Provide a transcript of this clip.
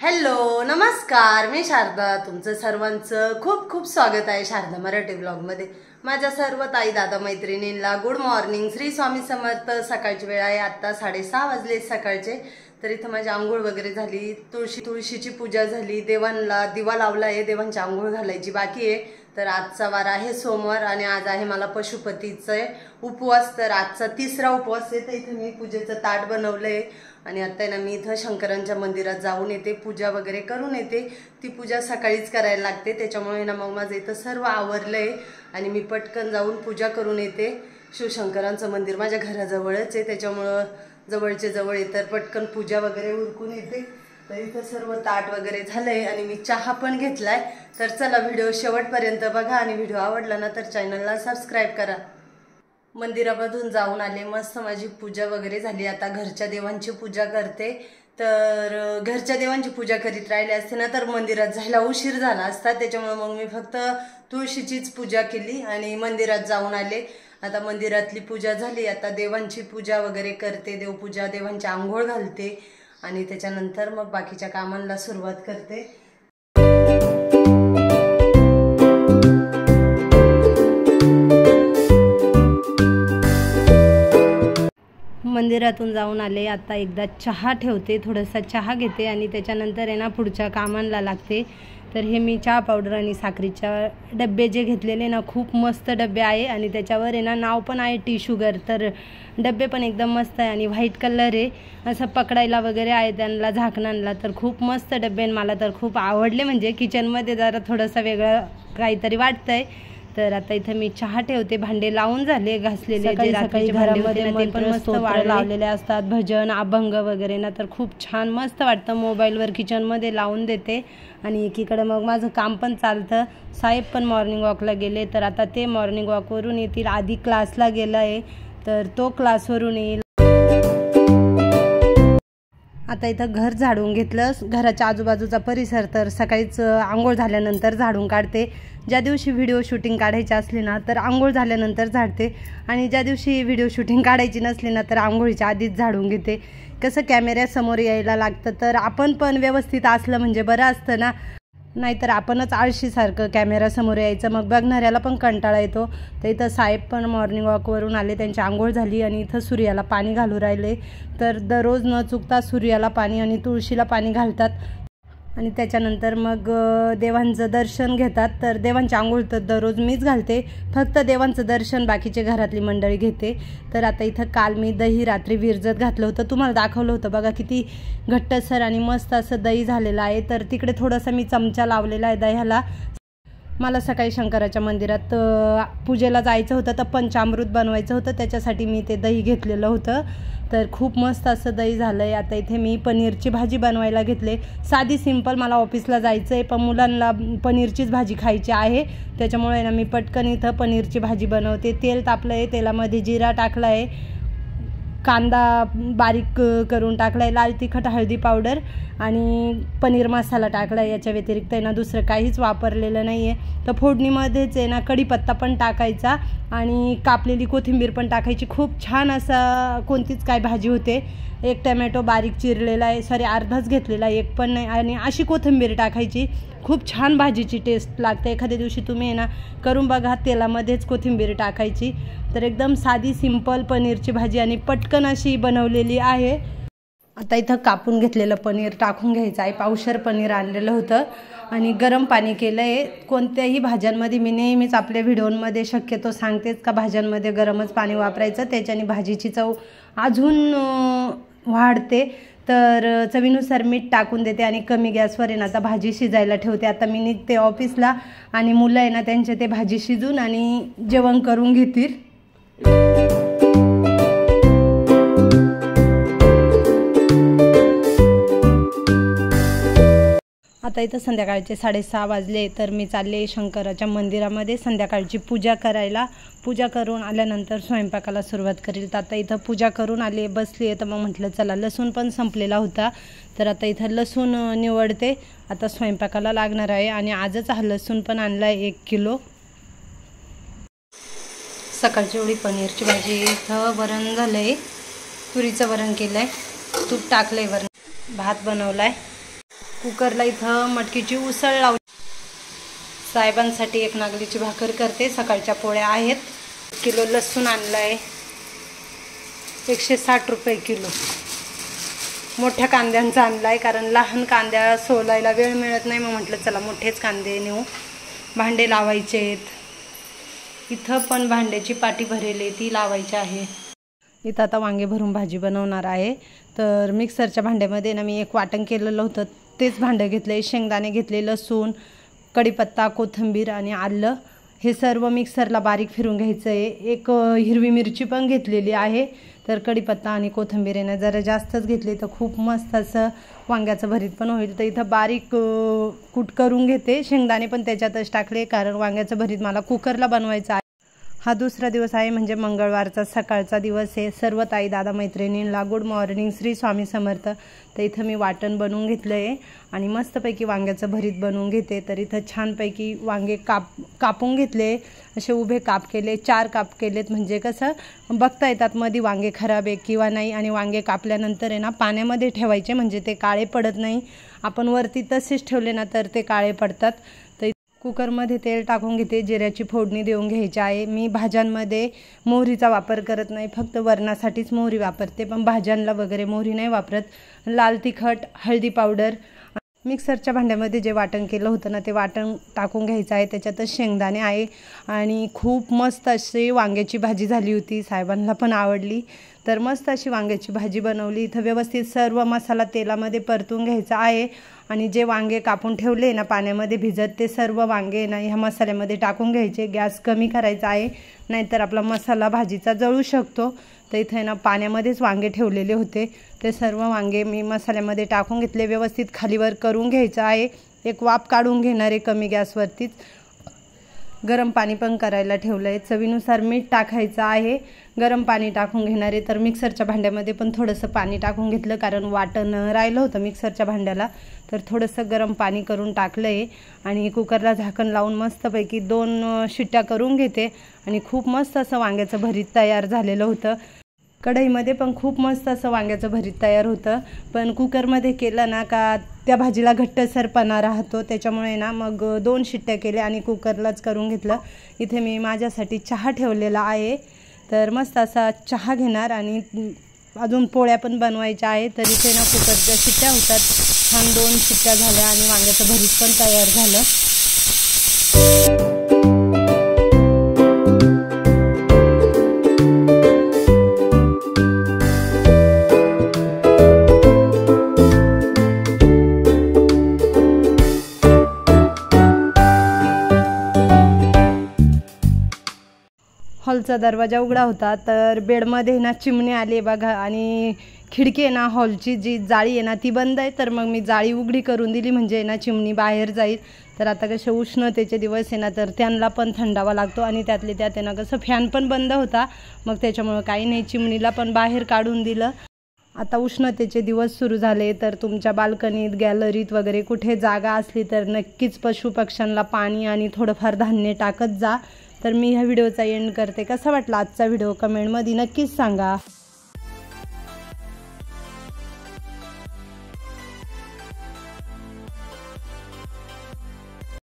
Hello नमस्कार, मी शारदा. तुमचं सर्वांचं खूप खूप स्वागत आहे शारदा मराठी ब्लॉगमध्ये. माझ्या सर्व ताई दादा मैत्रिणींना गुड मॉर्निंग. श्री स्वामी समर्थ. सकाळची वेळ आहे, आत्ता 6:30 वाजले सकाळचे. तर इथं माझी आंघोळ वगैरे झाली, तुळशीची पूजा झाली, देवांना दिवा लावला आहे, देवांची आंघोळ घालायची बाकी आहे. तर आजचा वार आहे सोमवार आणि आज आहे मला पशुपतीचा उपवास. तर आजचा 3रा उपवास आहे. तर इथं मी पूजेचं ताट बनवलंय आणि आता आहे ना मी इथं शंकरांच्या मंदिरात जाऊन येते, पूजा वगैरे करून येते. ती पूजा सकाळीच करायला लागते, त्याच्यामुळे ना मग माझं इथं सर्व आवरलंय आणि मी पटकन जाऊन पूजा करून येते. शिवशंकरांचं मंदिर माझ्या घराजवळच आहे, त्याच्यामुळं जवळचे जवळ आहे. तर पटकन पूजा वगैरे उरकून येते. तर इथं सर्व ताट वगैरे झालंय आणि मी चहा पण घेतलाय. तर चला व्हिडिओ शेवटपर्यंत बघा आणि व्हिडिओ आवडला ना तर चॅनलला सबस्क्राईब करा. मंदिरामधून जाऊन आले, मस्त माझी पूजा वगैरे झाली. आता घरच्या देवांची पूजा करते. तर घरच्या देवांची पूजा करीत राहिले असते ना तर मंदिरात जायला उशीर झाला असता, त्याच्यामुळे मग मी फक्त तुळशीचीच पूजा केली आणि मंदिरात जाऊन आले. आता मंदिरातली पूजा झाली, आता देवांची पूजा वगैरे करते, देवपूजा, देवांची आंघोळ घालते आणि त्याच्यानंतर मग बाकीच्या कामांना सुरुवात करते. मंदिरातून जाऊन आले, आता एकदा चहा ठेवते, थोडासा चहा घेते आणि त्याच्यानंतर आहे ना पुढच्या कामांना लागते. तर हे मी चहा पावडर आणि साखरेच्या डबे जे घेतलेले ना, खूप मस्त डबे आहे आणि त्याच्यावर आहे ना नाव पण आहे टी शुगर. तर डबे पण एकदम मस्त आहे आणि व्हाईट कलर आहे, असं पकडायला वगैरे आहे त्यांना झाकणांना. तर खूप मस्त डबे मला तर खूप आवडले, म्हणजे किचनमध्ये जरा थोडंसं वेगळं काहीतरी वाटतंय. तर आता इथं मी चहा ठेवते, भांडे लावून झाले घासलेले, जे सकाळी घरामध्ये पण मस्त वाळ लावलेले असतात, भजन अभंग वगैरे ना, तर खूप छान मस्त वाटतं. मोबाईलवर किचनमध्ये लावून देते आणि एकीकडे मग माझं काम पण चालतं. साहेब पण मॉर्निंग वॉकला गेले, तर आता ते मॉर्निंग वॉकवरून येतील. आधी क्लासला गेला आहे, तर तो क्लासवरून येईल. आता इथं घर झाडून घेतलं, घराच्या आजूबाजूचा परिसर तर सकाळीच आंघोळ झाल्यानंतर झाडून काढते. ज्या दिवशी व्हिडिओ शूटिंग काढायची असली ना तर आंघोळ झाल्यानंतर झाडते आणि ज्या दिवशी व्हिडिओ शूटिंग काढायची नसली ना तर आंघोळीच्या आधीच झाडून घेते. कसं कॅमेऱ्यासमोर यायला लागतं, तर आपण पण व्यवस्थित असलं म्हणजे बरं असतं ना, नाहीतर आपणच आळशीसारखं कॅमेरासमोर यायचं, मग बघणाऱ्याला पण कंटाळा येतो. तर इथं साहेब पण मॉर्निंग वॉकवरून आले, त्यांची आंघोळ झाली आणि इथं सूर्याला पाणी घालू राहिले. तर दररोज न चुकता सूर्याला पाणी आणि तुळशीला पाणी घालतात आणि त्याच्यानंतर मग देवांचं दर्शन घेतात. तर देवांची आंघोळ तर दररोज मीच घालते, फक्त देवांचं दर्शन बाकीचे घरातली मंडळी घेते. तर आता इथं काल मी दही रात्री विरजत घातलं होतं, तुम्हाला दाखवलं होतं बघा, किती घट्टसर आणि मस्त असं दही झालेलं आहे. तर तिकडे थोडासा मी चमचा लावलेला आहे दह्याला. मला सकाळी शंकराच्या मंदिरात पूजेला जायचं होतं, तर पंचामृत बनवायचं होतं, त्याच्यासाठी मी ते दही घेतलेलं होतं. तर खूप मस्त असं दही झालं आहे. आता इथे मी पनीरची भाजी बनवायला घेतले, साधी सिंपल. मला ऑफिसला जायचं आहे पण मुलांना पनीरचीच भाजी खायची आहे, त्याच्यामुळे ना मी पटकन इथं पनीरची भाजी बनवते. तेल तापलं आहे, तेलामध्ये जिरा टाकला आहे, कांदा बारीक करून टाकला आहे, लाल तिखट, हळदी पावडर आणि पनीर मसाला टाकला आहे. याच्या व्यतिरिक्त आहे ना दुसरं काहीच वापरलेलं नाही आहे. तर फोडणीमध्येच आहे ना कढीपत्ता पण टाकायचा आणि कापलेली कोथिंबीर पण टाकायची. खूप छान असा कोणतीच काय भाजी होते. एक टमॅटो बारीक चिरलेला आहे, सॉरी अर्धाच घेतलेला आहे, एक पण नाही, आणि अशी कोथिंबीर टाकायची. खूप छान भाजीची टेस्ट लागते. एखाद्या दिवशी तुम्ही आहे ना करून बघा, तेलामध्येच कोथिंबीर टाकायची. तर एकदम साधी सिंपल पनीरची भाजी आणि पटकन अशी बनवलेली आहे. आता इथं कापून घेतलेलं पनीर टाकून घ्यायचं आहे. पावशर पनीर आणलेलं होतं आणि गरम पाणी केलं आहे. कोणत्याही भाज्यांमध्ये मी नेहमीच आपल्या व्हिडिओमध्ये शक्यतो सांगतेच का भाज्यांमध्ये गरमच पाणी वापरायचं, त्याच्याने भाजीची चव अजून वाढते. तर चवीनुसार मीठ टाकून देते आणि कमी गॅसवर आहे ना आता भाजी शिजायला ठेवते. आता मी निघते ऑफिसला आणि मुलं आहे ना त्यांचे ते भाजी शिजून आणि जेवण करून घेतील. आता इथं संध्याकाळचे 6:30 वाजले, तर मी चालले शंकराच्या मंदिरामध्ये संध्याकाळची पूजा करायला. पूजा करून आल्यानंतर स्वयंपाकाला सुरुवात करेल. तर आता इथं पूजा करून आले, बसली आहे, तर मग म्हटलं चला लसूण पण संपलेला होता, तर आता इथं लसूण निवडते. आता स्वयंपाकाला लागणार आहे आणि आजच हा लसूण पण आणला आहे 1 किलो. सकाळची एवढी पनीरची भाजी. इथं वरण झालं आहे, तुरीचं वरण केलं आहे, तूप टाकलं आहे, वरण भात बनवला आहे. कुकरला इथं मटकीची उसळ लावली। साहेबांसाठी एक नागलीची भाकर करते, सकाळच्या पोळ्या आहेत। किलो लसूण आणलाय 160 रुपये किलो। मोठ्या कांद्यांचा आणलाय कारण लहान कांद्या सोलायला वेळ मिळत नाही, मग म्हटलं चला मोठेच कांदे नेऊ। भांडे लावायचे आहेत, इथं पण भांड्याची पाटी भरेली ती लावायची आहे। इथं आता वांगे भरून भाजी बनवणार आहे। तर मिक्सरच्या भांड्यामध्ये ना मी एक वाटण केलेलं होतं, तेच भांडं घेतले, शेंगदाणे घेतले, लसूण, कढीपत्ता, कोथिंबीर आणि आलं हे सर्व मिक्सरला बारीक फिरून घ्यायचं आहे। एक हिरवी मिरची पण घेतलेली आहे। तर कढीपत्ता आणि कोथिंबीर आहे ना जरा जास्तच घेतली तर खूप मस्त असं वांग्याचं भरीत पण होईल। तर इथं बारीक कूट करून घेते, शेंगदाणे पण त्याच्यातच टाकले कारण वांग्याचं भरीत मला कुकरला बनवायचं आहे। हा दुसरा दिवस आहे म्हणजे मंगळवारचा सकाळचा दिवस आहे। सर्व ताई दादा मैत्रिणींना गुड मॉर्निंग, श्री स्वामी समर्थ। तर इथं मी वाटण बनवून घेतलं आहे आणि मस्तपैकी वांग्याचं भरीत बनवून घेते। तर इथं छानपैकी वांगे कापून घेतले, असे उभे काप केले, 4 काप केलेत म्हणजे कसं बघता येतात मध्ये वांगे खराब आहे किंवा नाही। आणि वांगे कापल्यानंतर आहे ना पाण्यामध्ये ठेवायचे म्हणजे ते काळे पडत नाही, आपण वरती तसेच ठेवले ना तर ते काळे पडतात। तर कुकरमध्ये तेल टाकून घेते, जिऱ्याची फोडणी देऊन घ्यायची आहे। मी भाज्यांमध्ये मोहरीचा वापर करत नाही, फक्त वरणासाठीच मोहरी वापरते, पण भाज्यांना वगैरे मोहरी नाही वापरत। लाल तिखट, हळदी पावडर, मिक्सरच्या भांड्यामध्ये जे वाटण केलं होतं ना ते वाटण टाकून घ्यायचं आहे। त्याच्यातच शेंगदाणे आहे आणि खूप मस्त अशी वांग्याची भाजी झाली होती, साहेबांना पण आवडली। तर मस्त अशी वांग्याची भाजी बनवली। इथं व्यवस्थित सर्व मसाला तेलामध्ये परतून घ्यायचा आहे आणि जे वांगे कापून ठेवले ना पाण्यामध्ये भिजत ते सर्व वांगे ना ह्या मसाल्यामध्ये टाकून घ्यायचे। गॅस कमी करायचा आहे नाहीतर आपला मसाला भाजीचा जळू शकतो। तर इथे ना पाण्यामध्येच वांगे ठेवलेले होते, ते सर्व वांगे मी मसाल्यामध्ये टाकून घेतले, व्यवस्थित खालीवर करून घ्यायचं आहे। एक वाफ काढून घेणार आहे कमी गॅसवरतीच। गरम पाणी पण करायला ठेवलं आहे, चवीनुसार मीठ टाकायचं आहे। गरम पाणी टाकून घेणार आहे। तर मिक्सरच्या भांड्यामध्ये पण थोडंसं पाणी टाकून घेतलं कारण वाटण राहिलं होतं मिक्सरच्या भांड्याला, तर थोडंसं गरम पाणी करून टाकलं आहे आणि कुकरला झाकण लावून मस्तपैकी 2 शिट्ट्या करून घेते आणि खूप मस्त असं वांग्याचं भरीत तयार झालेलं होतं। कढईमध्ये पण खूप मस्त असं वांग्याचं भरीत तयार होतं, पण कुकरमध्ये केलं ना का त्या भाजीला घट्टसरपणा राहतो, त्याच्यामुळे ना मग 2 शिट्ट्या केल्या आणि कुकरलाच करून घेतलं। इथे मी माझ्यासाठी चहा ठेवलेला आहे, तर मस्त असा चहा घेणार आणि अजून पोळ्या पण बनवायच्या आहे। तर इथे ना कुकरच्या शिट्ट्या होतात, छान 2 शिट्ट्या झाल्या आणि वांग्याचं भरीत पण तयार झालं। हॉलचा दरवाजा उघडा होता, तर बेडमध्ये ना चिमणी आली बघा आणि खिडकी आहे ना हॉलची जी जाळी आहे ना ती बंद आहे। तर मग मी जाळी उघडी करून दिली म्हणजे ना चिमणी बाहेर जाईल। तर आता कसे उष्णतेचे दिवस आहे ना तर त्यांना पण थंडावा लागतो आणि त्यातले त्यात आहे ना कसं फॅन पण बंद होता, मग त्याच्यामुळे काही नाही, चिमणीला पण बाहेर काढून दिलं। आता उष्णतेचे दिवस सुरू झाले, तर तुमच्या बाल्कनीत, गॅलरीत वगैरे कुठे जागा असली तर नक्कीच पशुपक्ष्यांना पाणी आणि थोडंफार धान्य टाकत जा। तर मी ह्या व्हिडिओचा एंड करते। कसा वाटला आजचा व्हिडिओ कमेंटमध्ये नक्कीच सांगा।